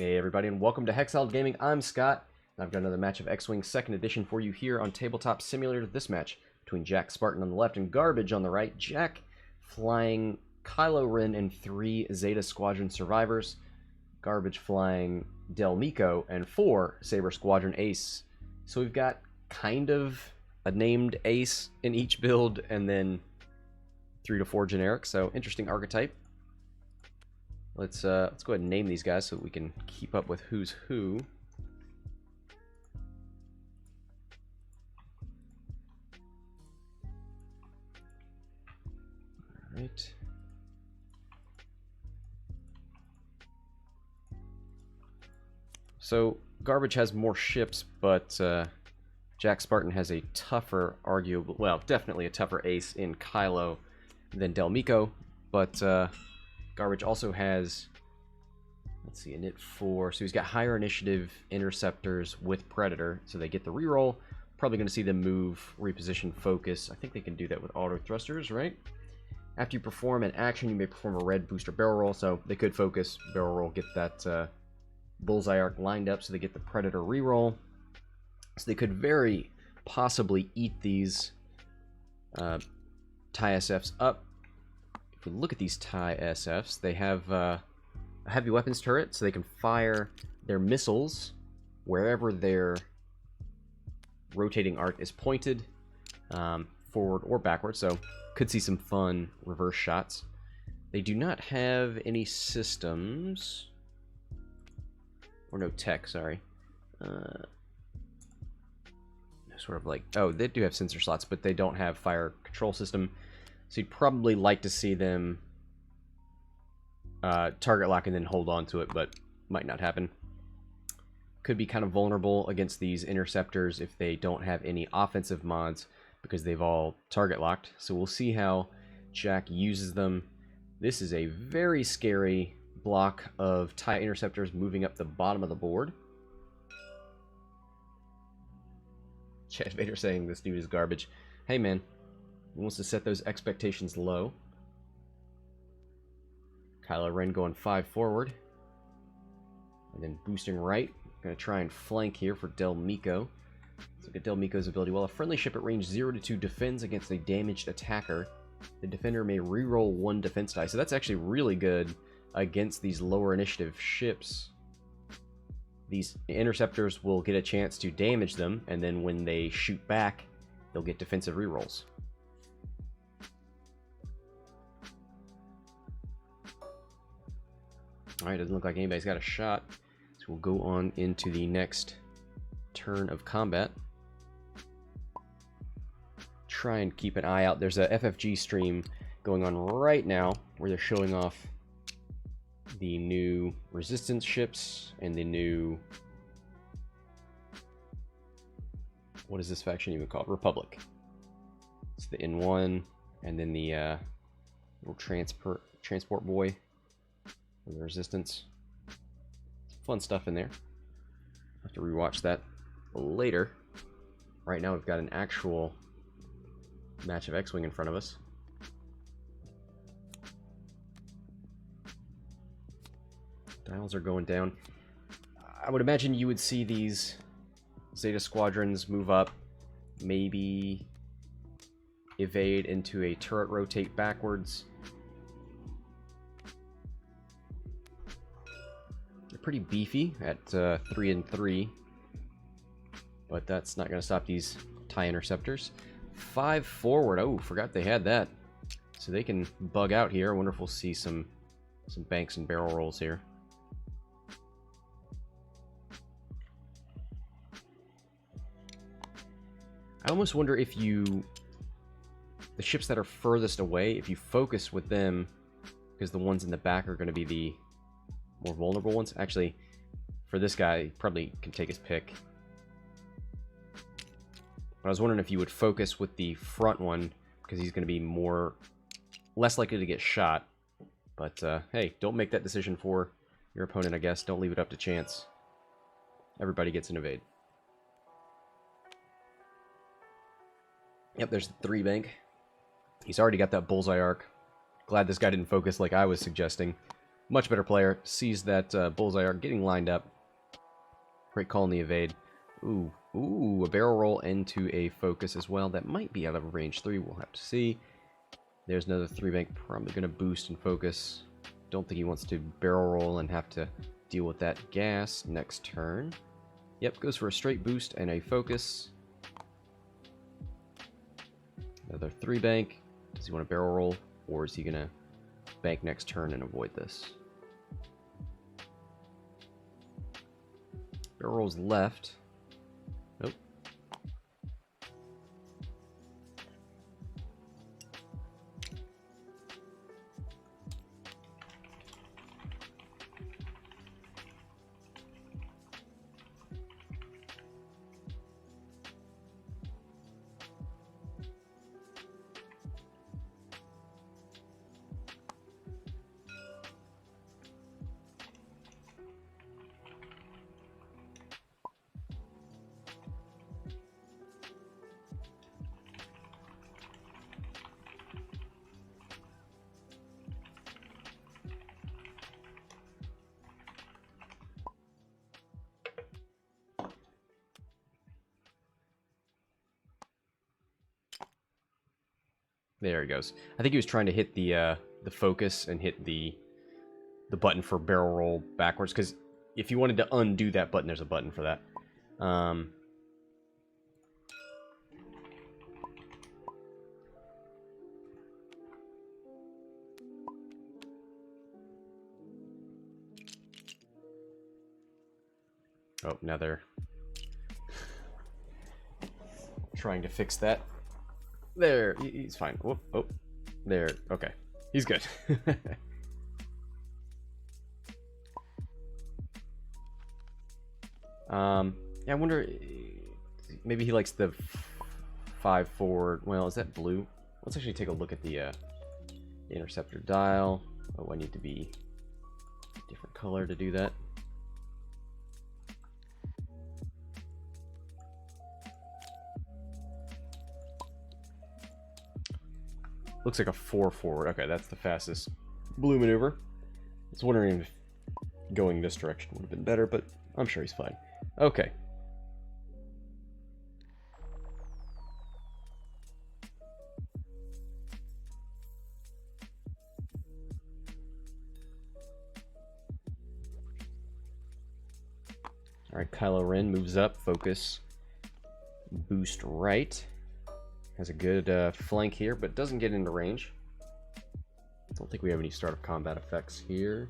Hey everybody, and welcome to Hexaled Gaming. I'm Scott, and I've got another match of X-Wing 2nd Edition for you here on Tabletop Simulator. This match between JackSpartan on the left and Garbage on the right. Jack flying Kylo Ren and 3 Zeta Squadron survivors. Garbage flying Meeko and 4 Saber Squadron Ace. So we've got kind of a named Ace in each build, and then 3 to 4 generic, so interesting archetype. Let's go ahead and name these guys so that we can keep up with who's who. All right. So Garbage has more ships, but JackSpartan has a tougher, definitely a tougher ace in Kylo than Meeko, but Garbage also has, let's see, a knit 4, so he's got higher initiative interceptors with Predator, so they get the reroll. Probably going to see them move, reposition, focus. I think they can do that with auto thrusters, right? After you perform an action, you may perform a red booster barrel roll, so they could focus, barrel roll, get that bullseye arc lined up so they get the Predator reroll. So they could very possibly eat these TIE SFs up. If we look at these TIE SFs, they have a heavy weapons turret, so they can fire their missiles wherever their rotating arc is pointed, forward or backward, so could see some fun reverse shots. They do not have any systems, or no tech, sorry. Sort of like, oh, they do have sensor slots, but they don't have fire control system. So you'd probably like to see them target lock and then hold on to it, but might not happen. Could be kind of vulnerable against these interceptors if they don't have any offensive mods because they've all target locked. So we'll see how Jack uses them. This is a very scary block of TIE interceptors moving up the bottom of the board. Chad Vader saying this dude is garbage. Hey man. He wants to set those expectations low. Kylo Ren going 5 forward. And then boosting right. Going to try and flank here for Meeko. Let's look at Meeko's ability. While a friendly ship at range 0 to 2 defends against a damaged attacker, the defender may reroll 1 defense die. So that's actually really good against these lower initiative ships. These interceptors will get a chance to damage them, and then when they shoot back, they'll get defensive rerolls. Alright, doesn't look like anybody's got a shot. So we'll go on into the next turn of combat. Try and keep an eye out. There's a FFG stream going on right now where they're showing off the new Resistance ships and the new... what is this faction even called? Republic. It's the N1 and then the little transport boy. The Resistance. Fun stuff in there. I'll have to rewatch that later. Right now we've got an actual match of X-Wing in front of us. Dials are going down. I would imagine you would see these Zeta squadrons move up, maybe evade into a turret rotate backwards. Pretty beefy at 3 and 3, but that's not going to stop these TIE interceptors. 5 forward. Oh, forgot they had that, so they can bug out here. I wonder if we'll see some banks and barrel rolls here. I almost wonder if the ships that are furthest away, if you focus with them, because the ones in the back are going to be the more vulnerable ones. Actually, for this guy, he probably can take his pick. But I was wondering if you would focus with the front one, because he's going to be less likely to get shot. But hey, don't make that decision for your opponent, I guess. Don't leave it up to chance. Everybody gets an evade. Yep, there's the 3 bank. He's already got that bullseye arc. Glad this guy didn't focus like I was suggesting. Much better player. Sees that bullseye arc getting lined up. Great call in the evade. Ooh, a barrel roll into a focus as well. That might be out of range 3. We'll have to see. There's another 3-bank. Probably going to boost and focus. Don't think he wants to barrel roll and have to deal with that gas next turn. Yep, goes for a straight boost and a focus. Another 3-bank. Does he want to barrel roll, or is he going to bank next turn and avoid this? Barrel rolls left. Nope. There he goes. I think he was trying to hit the focus and hit the button for barrel roll backwards, because if you wanted to undo that button, there's a button for that. Oh, now they're trying to fix that. There, he's fine. Whoop, oh, there, okay. He's good. Yeah, I wonder, maybe he likes the 5-4. Well, is that blue? Let's actually take a look at the interceptor dial. Oh, I need to be a different color to do that. Looks like a 4 forward. Okay, that's the fastest blue maneuver. I was wondering if going this direction would have been better, but I'm sure he's fine. Okay. Alright, Kylo Ren moves up, focus, boost right. Has a good flank here, but doesn't get into range. I don't think we have any start of combat effects here.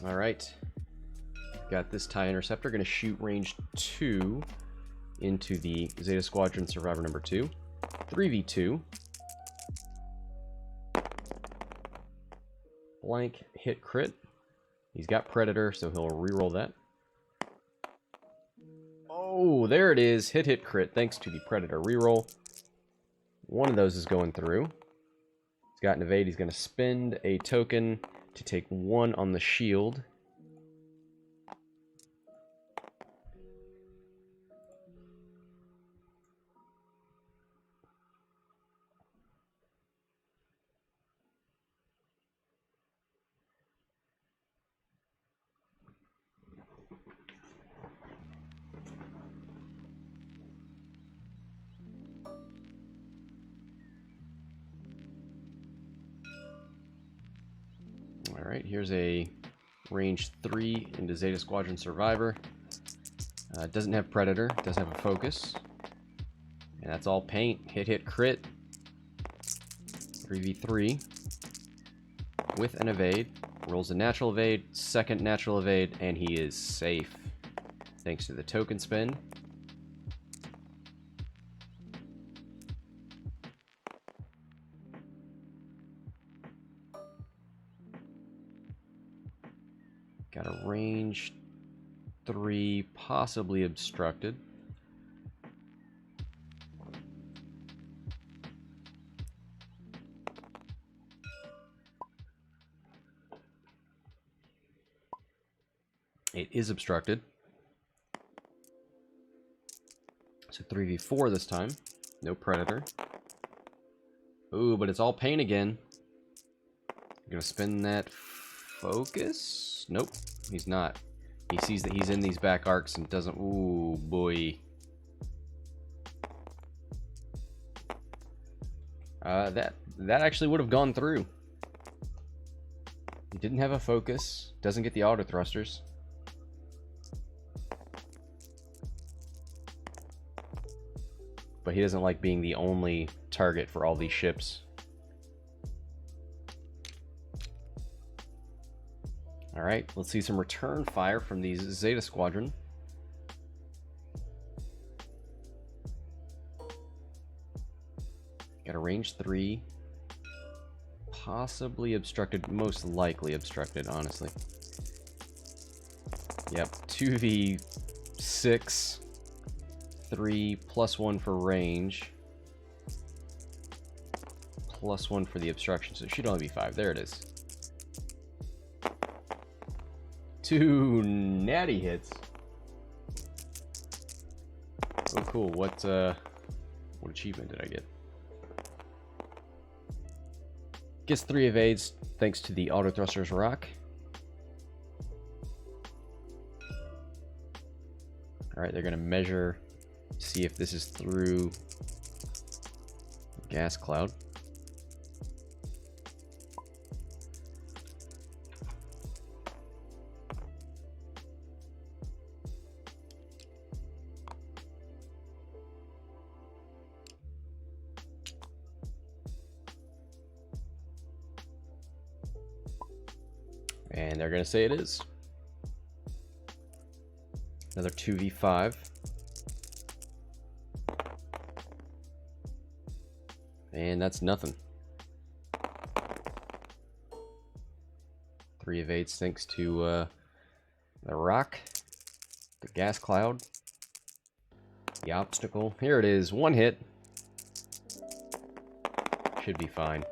Alright. Got this TIE Interceptor. Going to shoot range 2 into the Zeta Squadron Survivor number 2. 3v2. Blank, hit, crit. He's got Predator, so he'll reroll that. Oh, there it is. Hit, hit, crit, thanks to the Predator reroll. One of those is going through. He's got an evade. He's going to spend a token to take 1 on the shield. Alright, here's a range 3 into Zeta Squadron Survivor. Doesn't have Predator, does have a focus. And that's all paint. Hit, hit, crit. 3v3. With an evade. Rolls a natural evade, second natural evade, and he is safe. Thanks to the token spend. Got a range 3, possibly obstructed. It is obstructed. So 3v4 this time. No Predator. Ooh, but it's all pain again. Gonna spin that focus? Nope, he's not. He sees that he's in these back arcs and doesn't... Ooh, boy. That actually would have gone through. He didn't have a focus. Doesn't get the auto thrusters. But he doesn't like being the only target for all these ships. Alright, let's see some return fire from these Zeta Squadron. Got a range 3. Possibly obstructed, most likely obstructed, honestly. Yep, 2v6. 3 plus 1 for range. Plus 1 for the obstruction, so it should only be 5. There it is. 2 natty hits. Oh, cool. What achievement did I get? Gets 3 evades thanks to the auto thrusters rock. Alright, they're gonna measure, see if this is through gas cloud. And they're going to say it is. Another 2v5. And that's nothing. 3 evades thanks to the rock, the gas cloud, the obstacle. Here it is. 1 hit. Should be fine.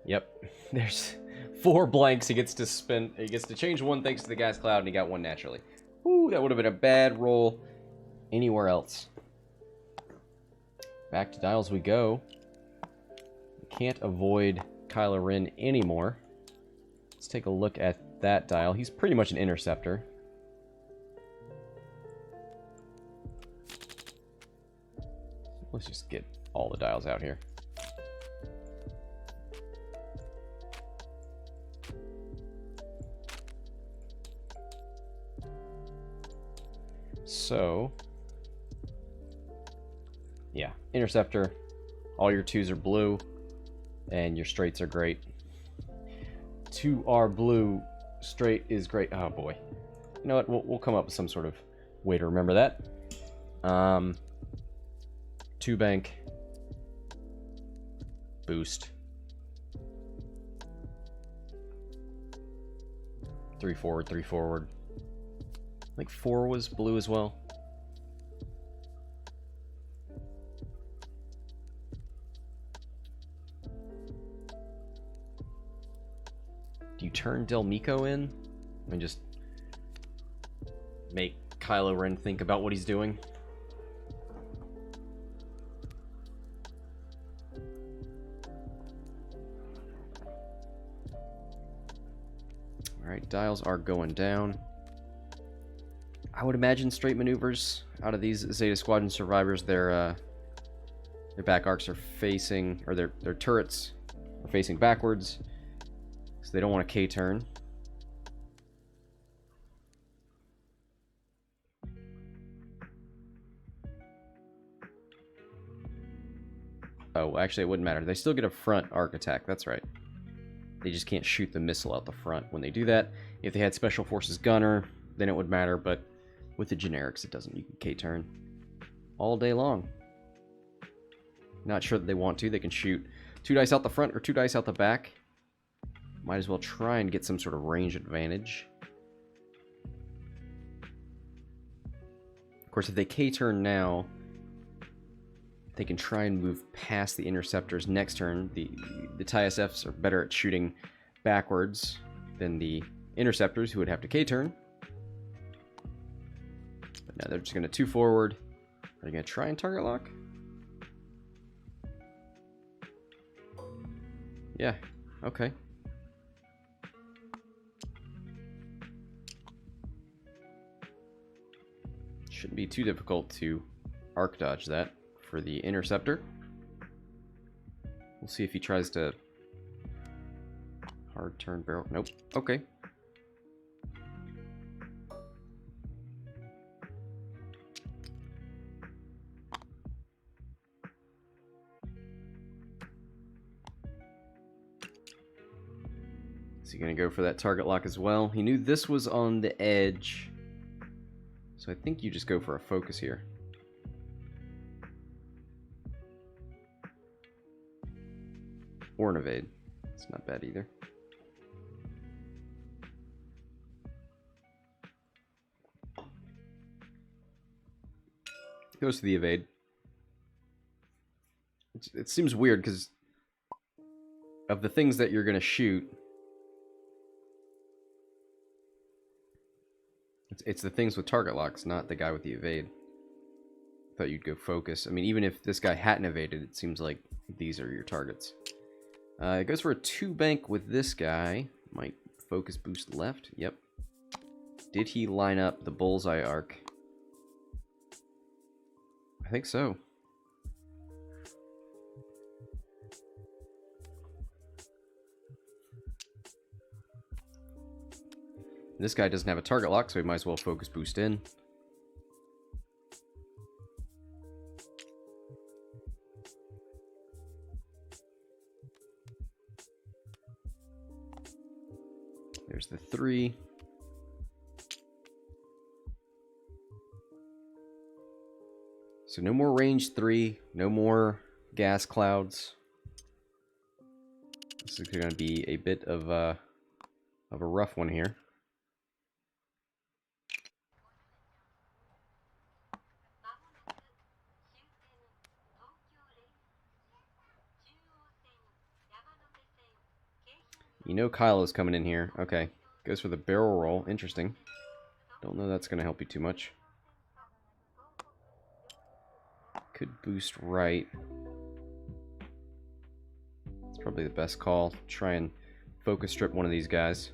Yep. There's 4 blanks. He gets to spin. He gets to change 1 thanks to the gas cloud, and he got 1 naturally. Ooh, that would have been a bad roll anywhere else. Back to dials we go. We can't avoid Kylo Ren anymore. Let's take a look at that dial. He's pretty much an interceptor. Let's just get all the dials out here. So, yeah, interceptor, all your 2s are blue, and your straights are great. 2 are blue, straight is great. Oh boy. You know what, we'll come up with some sort of way to remember that. 2 bank, boost. 3 forward, 3 forward. I think 4 was blue as well. Do you turn Meeko in and just make Kylo Ren think about what he's doing? Alright, dials are going down. I would imagine straight maneuvers out of these Zeta Squadron survivors. Their back arcs are facing, or their turrets are facing backwards, so they don't want a K-turn. Oh, actually it wouldn't matter. They still get a front arc attack, that's right. They just can't shoot the missile out the front when they do that. If they had Special Forces Gunner, then it would matter, but with the generics, it doesn't. You can K-turn all day long. Not sure that they want to. They can shoot 2 dice out the front or 2 dice out the back. Might as well try and get some sort of range advantage. Of course, if they K-turn now, they can try and move past the interceptors next turn. The TIE-SFs are better at shooting backwards than the interceptors, who would have to K-turn. Now they're just going to 2 forward, Are you gonna try and target lock? Yeah, okay. Shouldn't be too difficult to arc dodge that for the interceptor. We'll see if he tries to hard turn barrel. Nope. Okay. Is he going to go for that target lock as well? He knew this was on the edge. So I think you just go for a focus here. Or an evade. It's not bad either. Goes to the evade. It seems weird because of the things that you're going to shoot, it's the things with target locks, not the guy with the evade. Thought you'd go focus. I mean, even if this guy hadn't evaded, it seems like these are your targets. It goes for a 2-bank with this guy. Might focus boost left. Yep. Did he line up the bullseye arc? I think so. This guy doesn't have a target lock, so he might as well focus boost in. There's the 3. So no more range 3, no more gas clouds. This is going to be a bit of a rough one here. You know Kylo's coming in here. Okay. Goes for the barrel roll. Interesting. Don't know that's going to help you too much. Could boost right. It's probably the best call. Try and focus strip one of these guys.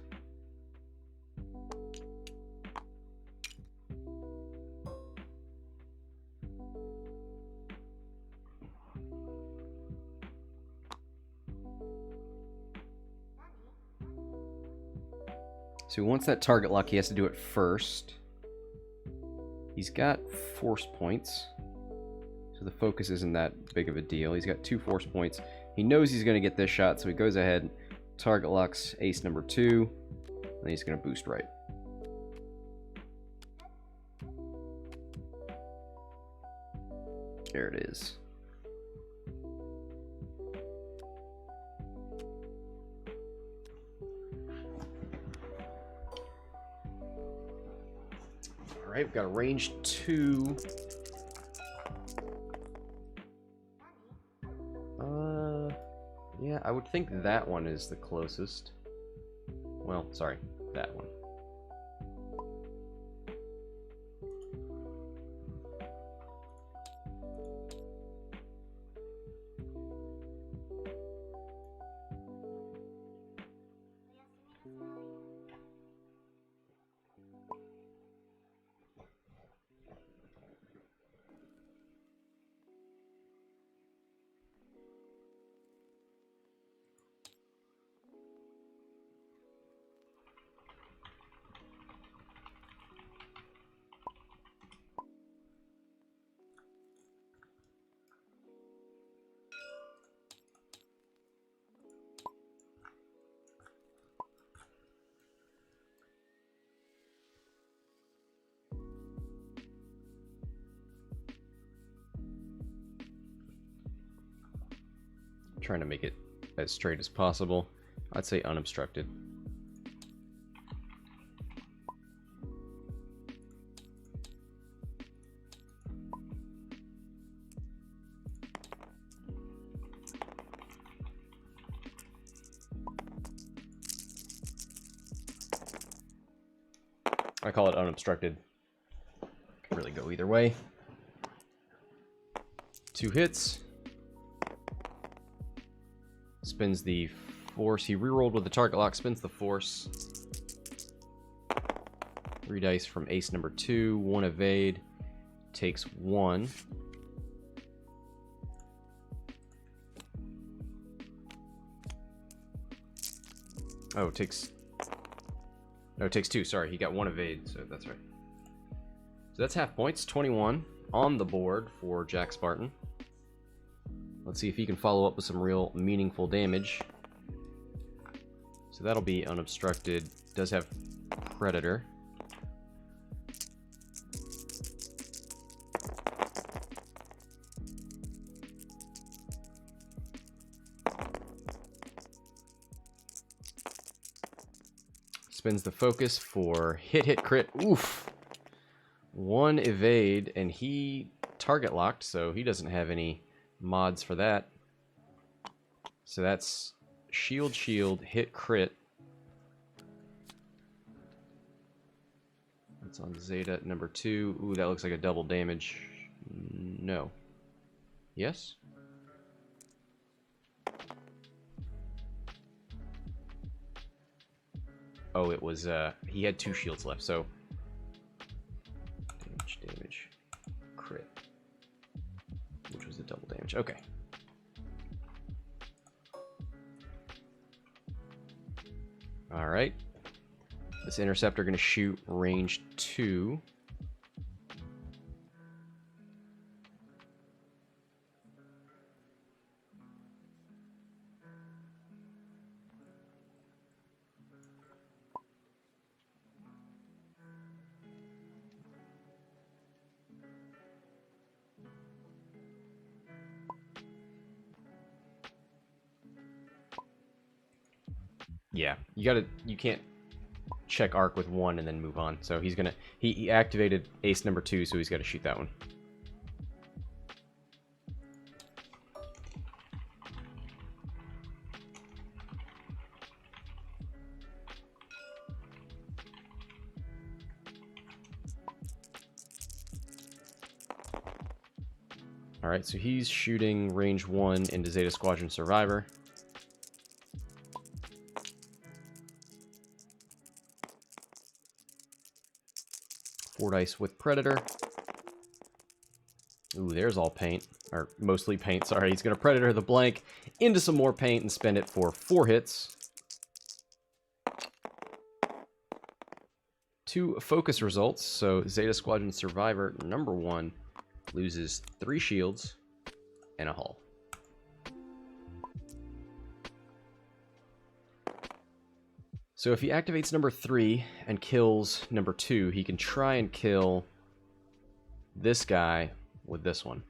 So he wants that target lock. He has to do it first. He's got force points. So the focus isn't that big of a deal. He's got 2 force points. He knows he's going to get this shot, so he goes ahead, target locks ace number 2, and he's going to boost right. There it is. Alright, we've got a range 2. Yeah, I would think that one is the closest. Well, sorry, that one. Trying to make it as straight as possible. I'd say unobstructed. I call it unobstructed. Can really go either way. 2 hits. Spins the force. He rerolled with the target lock, spins the force. 3 dice from ace number 2, 1 evade, takes 1. Oh, it takes... No, it takes 2, sorry. He got 1 evade, so that's right. So that's half points, 21 on the board for JackSpartan. Let's see if he can follow up with some real meaningful damage. So that'll be unobstructed. Does have Predator. Spins the focus for hit, crit. Oof! 1 evade, and he target locked, so he doesn't have any mods for that. So that's shield, hit, crit. That's on Zeta number 2. Ooh, that looks like a double damage. No. Yes? Oh, it was, he had 2 shields left, so... Damage, crit. Which was the double damage. Okay. Alright. This interceptor going to shoot range 2. Yeah, you can't check arc with 1 and then move on. So he's gonna, he activated ace number 2, so he's got to shoot that one. Alright, so he's shooting range 1 into Zeta Squadron Survivor. Four dice with Predator. Ooh, there's all paint. Or mostly paint, sorry. He's going to Predator the blank into some more paint and spend it for 4 hits. 2 focus results. So Zeta Squadron Survivor number 1 loses 3 shields and a hull. So if he activates number 3 and kills number 2, he can try and kill this guy with this one.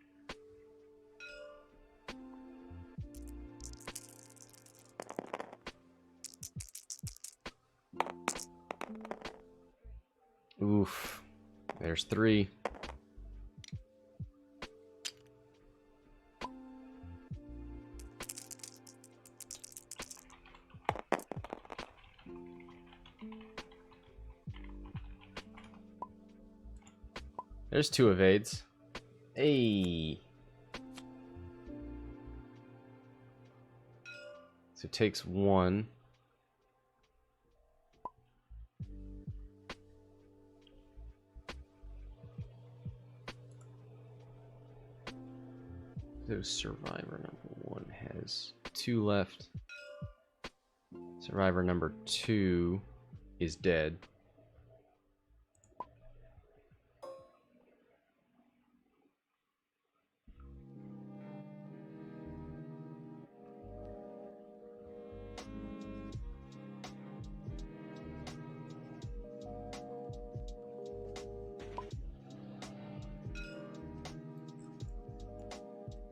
Oof. There's 3. There's 2 evades. Hey. So it takes 1. So survivor number 1 has 2 left. Survivor number 2 is dead.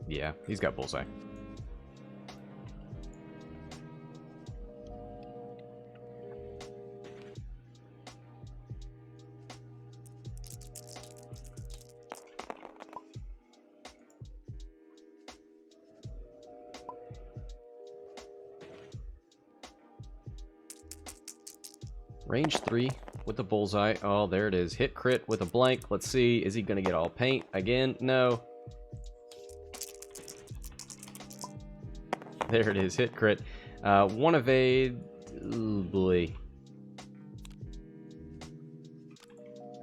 Yeah, he's got bullseye. Range 3 with the bullseye. Oh, there it is. Hit crit with a blank. Let's see. Is he going to get all paint again? No. There it is. Hit crit. One evade. Ooh, boy.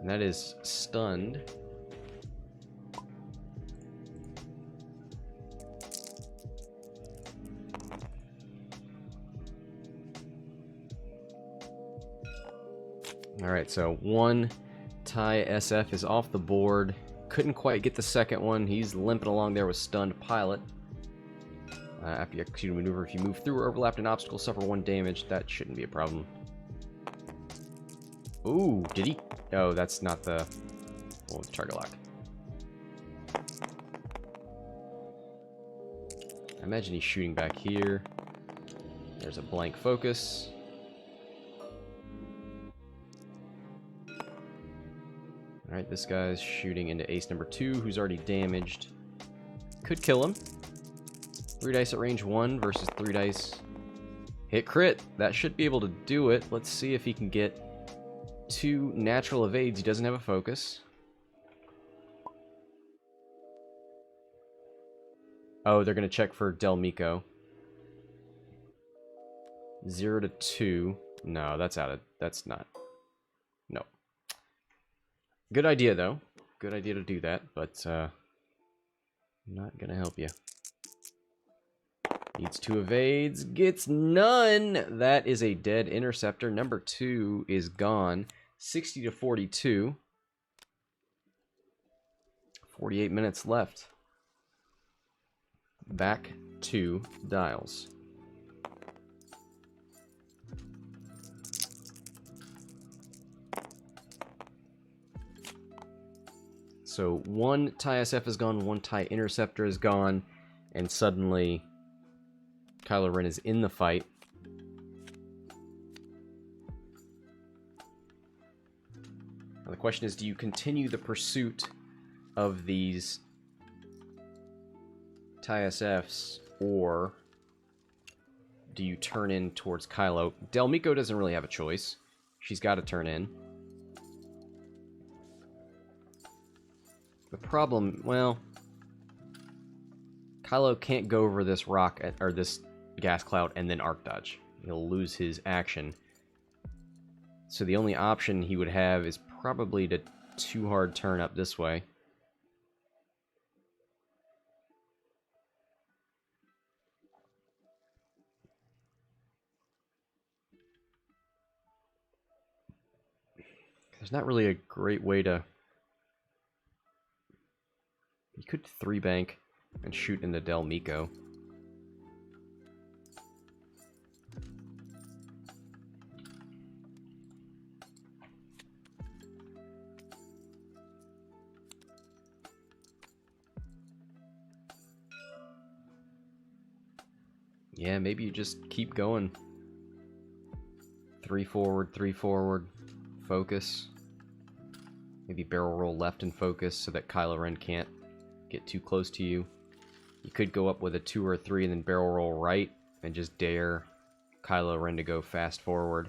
And that is stunned. Alright, so one TIE SF is off the board. Couldn't quite get the second one. He's limping along there with stunned pilot. After you execute a maneuver, if you move through or overlap an obstacle, suffer 1 damage. That shouldn't be a problem. Ooh, did he? Oh, that's not the... Oh, the target lock. I imagine he's shooting back here. There's a blank focus. Alright, this guy's shooting into ace number 2, who's already damaged. Could kill him. 3 dice at range 1 versus 3 dice. Hit crit. That should be able to do it. Let's see if he can get 2 natural evades. He doesn't have a focus. Oh, they're going to check for Meeko. 0 to 2. No, that's out of... That's not... No. Good idea, though. Good idea to do that, but not going to help you. Needs 2 evades. Gets none! That is a dead interceptor. Number 2 is gone. 60 to 42. 48 minutes left. Back to dials. So 1 TIE SF is gone, 1 TIE Interceptor is gone, and suddenly Kylo Ren is in the fight. Now the question is, do you continue the pursuit of these TIE SFs, or do you turn in towards Kylo? Meeko doesn't really have a choice. She's got to turn in. The problem, well, Kylo can't go over this rock, or this gas cloud, and then arc dodge. He'll lose his action. So the only option he would have is probably to too hard turn up this way. There's not really a great way to... You could 3-bank and shoot into Meeko. Yeah, maybe you just keep going. 3 forward, focus. Maybe barrel roll left and focus so that Kylo Ren can't get too close to you. You could go up with a 2 or a 3 and then barrel roll right and just dare Kylo Ren to go fast forward.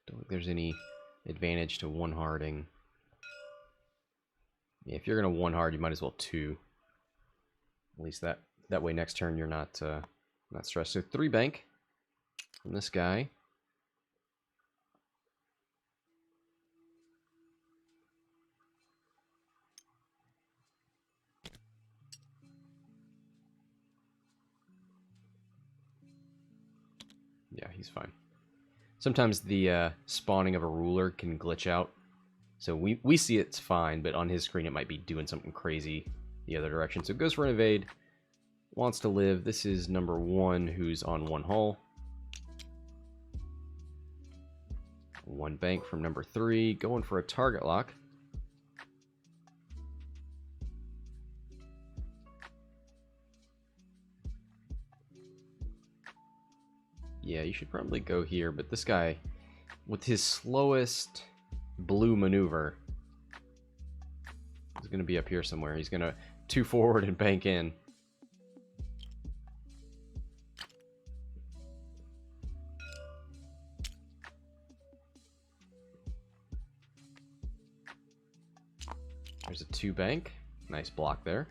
Don't think there's any advantage to 1-harding. Yeah, if you're gonna 1-hard, you might as well 2. At least that way next turn you're not stressed. So 3-bank from this guy. Yeah, he's fine. Sometimes the spawning of a ruler can glitch out. So we see it's fine, but on his screen it might be doing something crazy the other direction. So it goes for an evade. Wants to live. This is number 1 who's on 1 hull. 1 bank from number 3. Going for a target lock. Yeah, you should probably go here, but this guy, with his slowest blue maneuver, He's going to be up here somewhere. He's going to 2 forward and bank in. There's a 2 bank. Nice block there.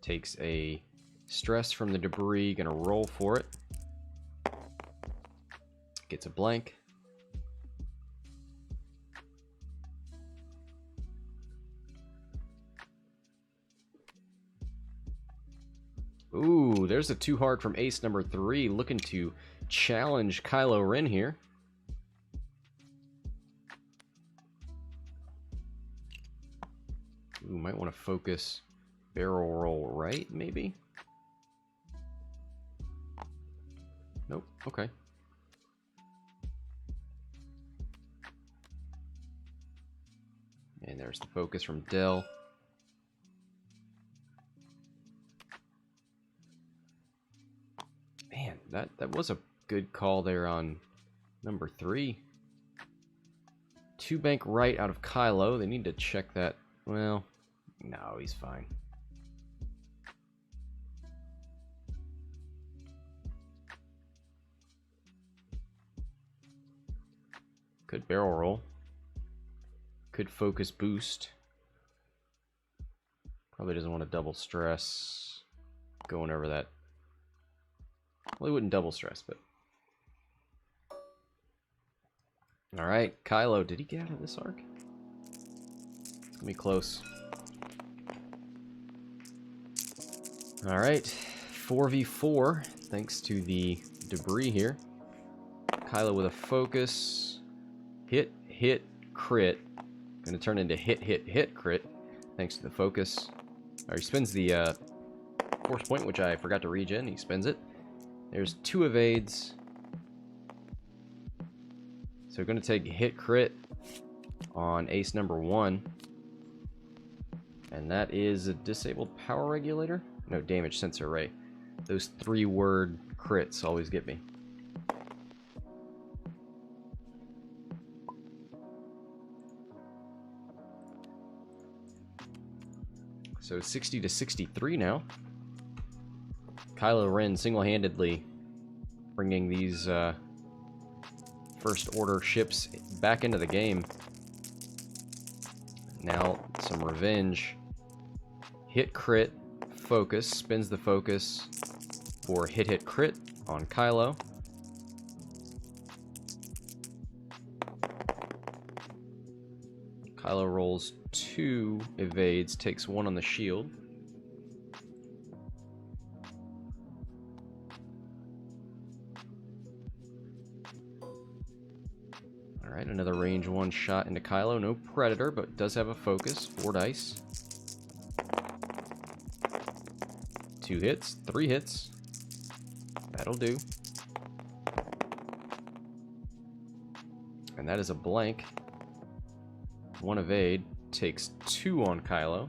Takes a stress from the debris. Gonna roll for it. Gets a blank. Ooh, there's a 2 hard from ace number 3. Looking to challenge Kylo Ren here. Ooh, might want to focus barrel roll right, maybe? Nope, okay. And there's the focus from Del. Man, that was a good call there on number 3. 2 bank right out of Kylo. They need to check that. Well, no, he's fine. Could barrel roll. Could focus boost. Probably doesn't want to double stress going over that. Well, he wouldn't double stress, but... Alright, Kylo, did he get out of this arc? It's gonna be close. Alright, 4v4, thanks to the debris here. Kylo with a focus. Hit, hit, crit. Gonna turn into hit, hit, hit, crit, thanks to the focus. Alright, he spends the force point, which I forgot to regen. He spends it. There's 2 evades. So we're gonna take hit, crit on ace number 1. And that is a disabled power regulator? No, damage sensor array. Those 3-word crits always get me. So 60 to 63 now. Kylo Ren single-handedly bringing these first order ships back into the game. Now some revenge. Hit crit, focus, spins the focus for hit hit crit on Kylo. Kylo rolls 2 evades, takes 1 on the shield. Alright, another range 1 shot into Kylo. No Predator, but does have a focus. 4 dice. 2 hits, 3 hits. That'll do. And that is a blank. 1 evade, takes 2 on Kylo.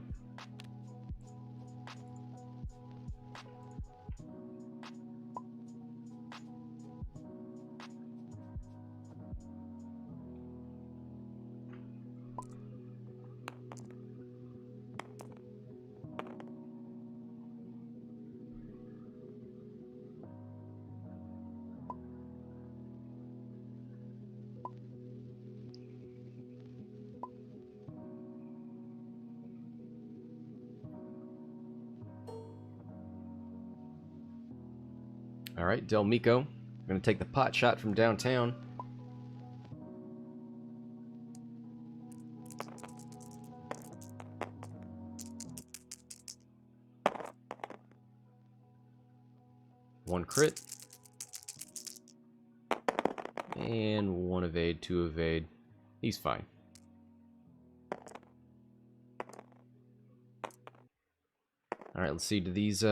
Alright, Del Meeko. We're going to take the pot shot from downtown. One crit. And 1 evade, 2 evade. He's fine. Alright, let's see. Do these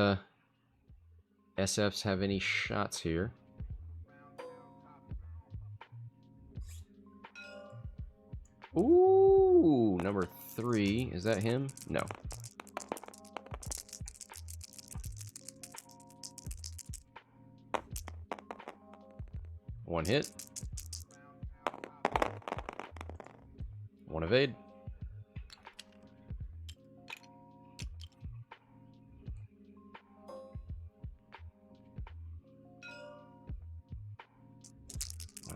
SFs have any shots here? Ooh, number 3. Is that him? No. One hit. 1 evade.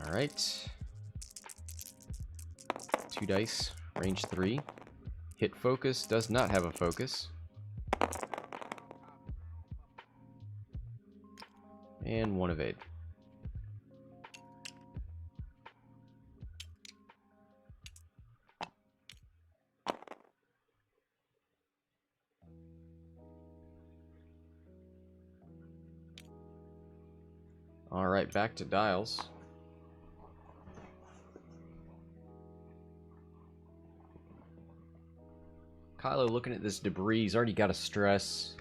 Alright. 2 dice, range 3. Hit focus, does not have a focus. And 1 evade. Alright, back to dials. Kylo looking at this debris, he's already got a stress.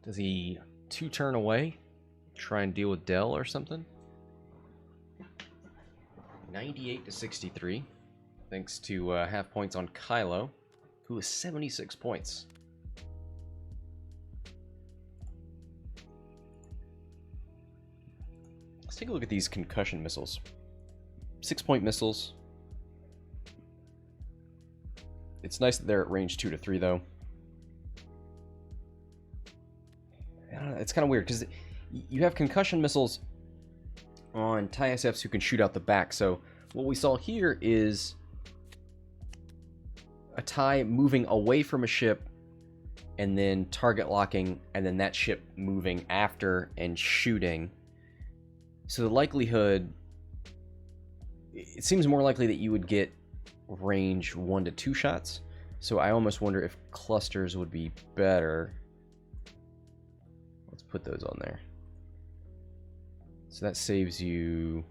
Does he 2 turn away? Try and deal with Del or something? 98 to 63. Thanks to half points on Kylo, who is 76 points. Let's take a look at these concussion missiles. 6-point missiles. It's nice that they're at range 2 to 3, though. I don't know, it's kind of weird, because you have concussion missiles on TIE SFs who can shoot out the back. So what we saw here is a TIE moving away from a ship and then target locking, and then that ship moving after and shooting. So the likelihood... it seems more likely that you would get range 1 to 2 shots, so I almost wonder if clusters would be better. Let's put those on there. So that saves you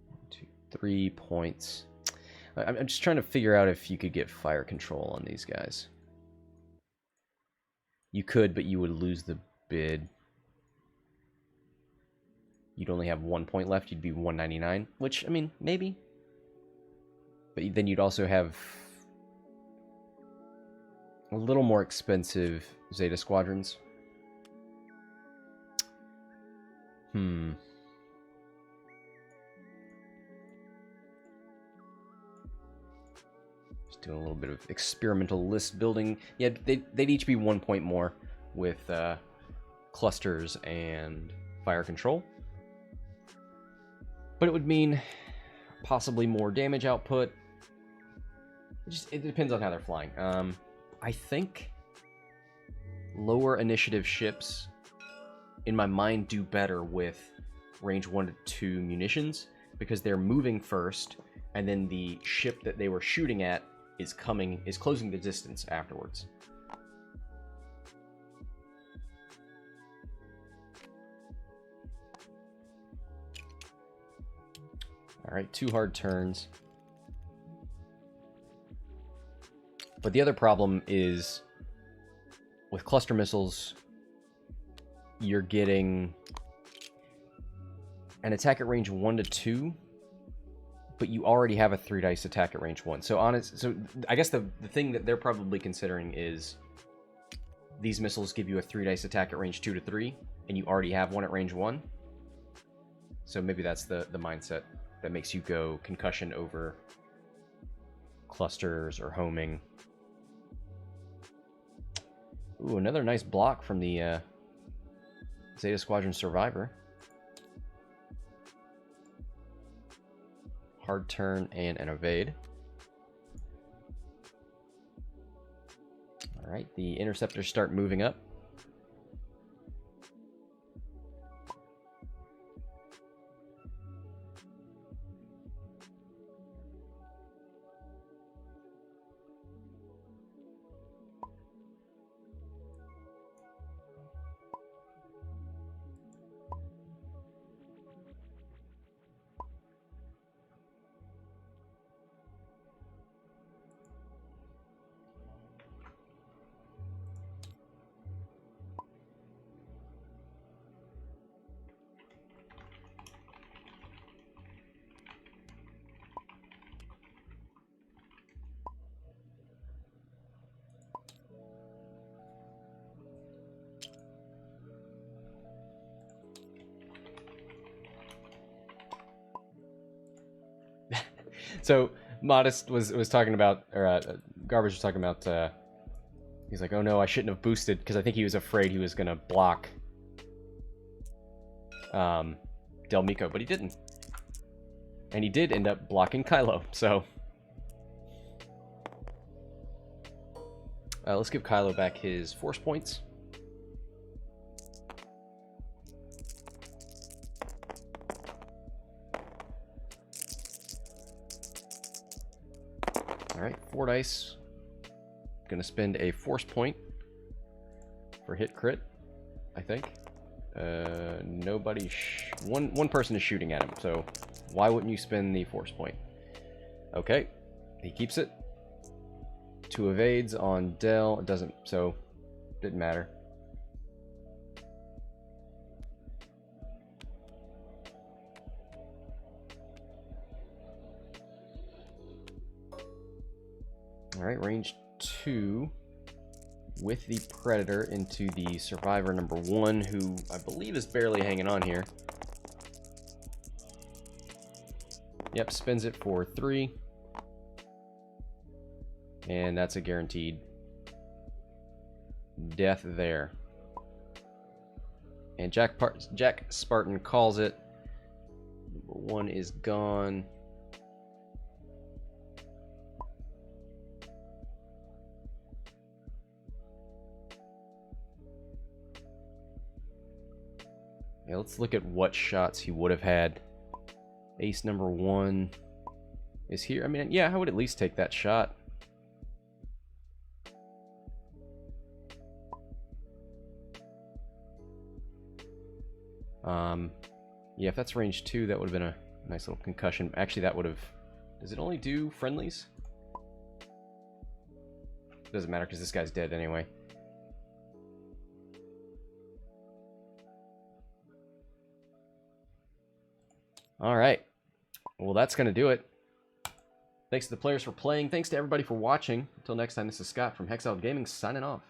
1, 2, 3 points. I'm just trying to figure out if you could get fire control on these guys. You could, but you would lose the bid. You'd only have 1 point left. You'd be 199, which, I mean, maybe. But then you'd also have a little more expensive Zeta squadrons. Just doing a little bit of experimental list building. Yeah, they'd each be 1 point more with clusters and fire control. But it would mean possibly more damage output. It depends on how they're flying. I think lower initiative ships, in my mind, do better with range 1 to 2 munitions, because they're moving first, and then the ship that they were shooting at is closing the distance afterwards. Alright, 2 hard turns. But the other problem is, with cluster missiles, you're getting an attack at range 1 to 2, but you already have a 3 dice attack at range 1. So I guess the thing that they're probably considering is these missiles give you a 3 dice attack at range 2 to 3, and you already have one at range 1. So maybe that's the mindset that makes you go concussion over clusters or homing. Ooh, another nice block from the Zeta Squadron Survivor. Hard turn and an evade. Alright, the interceptors start moving up. So Modest was talking about, or Garbage was talking about, he's like, oh no, I shouldn't have boosted, because I think he was afraid he was going to block Del Meeko, but he didn't. And he did end up blocking Kylo, so... let's give Kylo back his force points. Alright, 4 dice. Gonna spend a force point for hit crit, I think. Nobody... One person is shooting at him, so why wouldn't you spend the force point? Okay, he keeps it. 2 evades on Del. It doesn't... so... didn't matter. Alright, range 2 with the Predator into the Survivor number 1, who I believe is barely hanging on here. Yep, spins it for 3. And that's a guaranteed death there. And JackSpartan calls it. Number 1 is gone. Yeah, let's look at what shots he would have had. Ace number 1 is here. I mean, yeah, I would at least take that shot. Yeah, if that's range 2, that would have been a nice little concussion. Actually, that would have... does it only do friendlies? Doesn't matter, because this guy's dead anyway. Alright. Well, that's going to do it. Thanks to the players for playing. Thanks to everybody for watching. Until next time, this is Scott from Hexiled Gaming, signing off.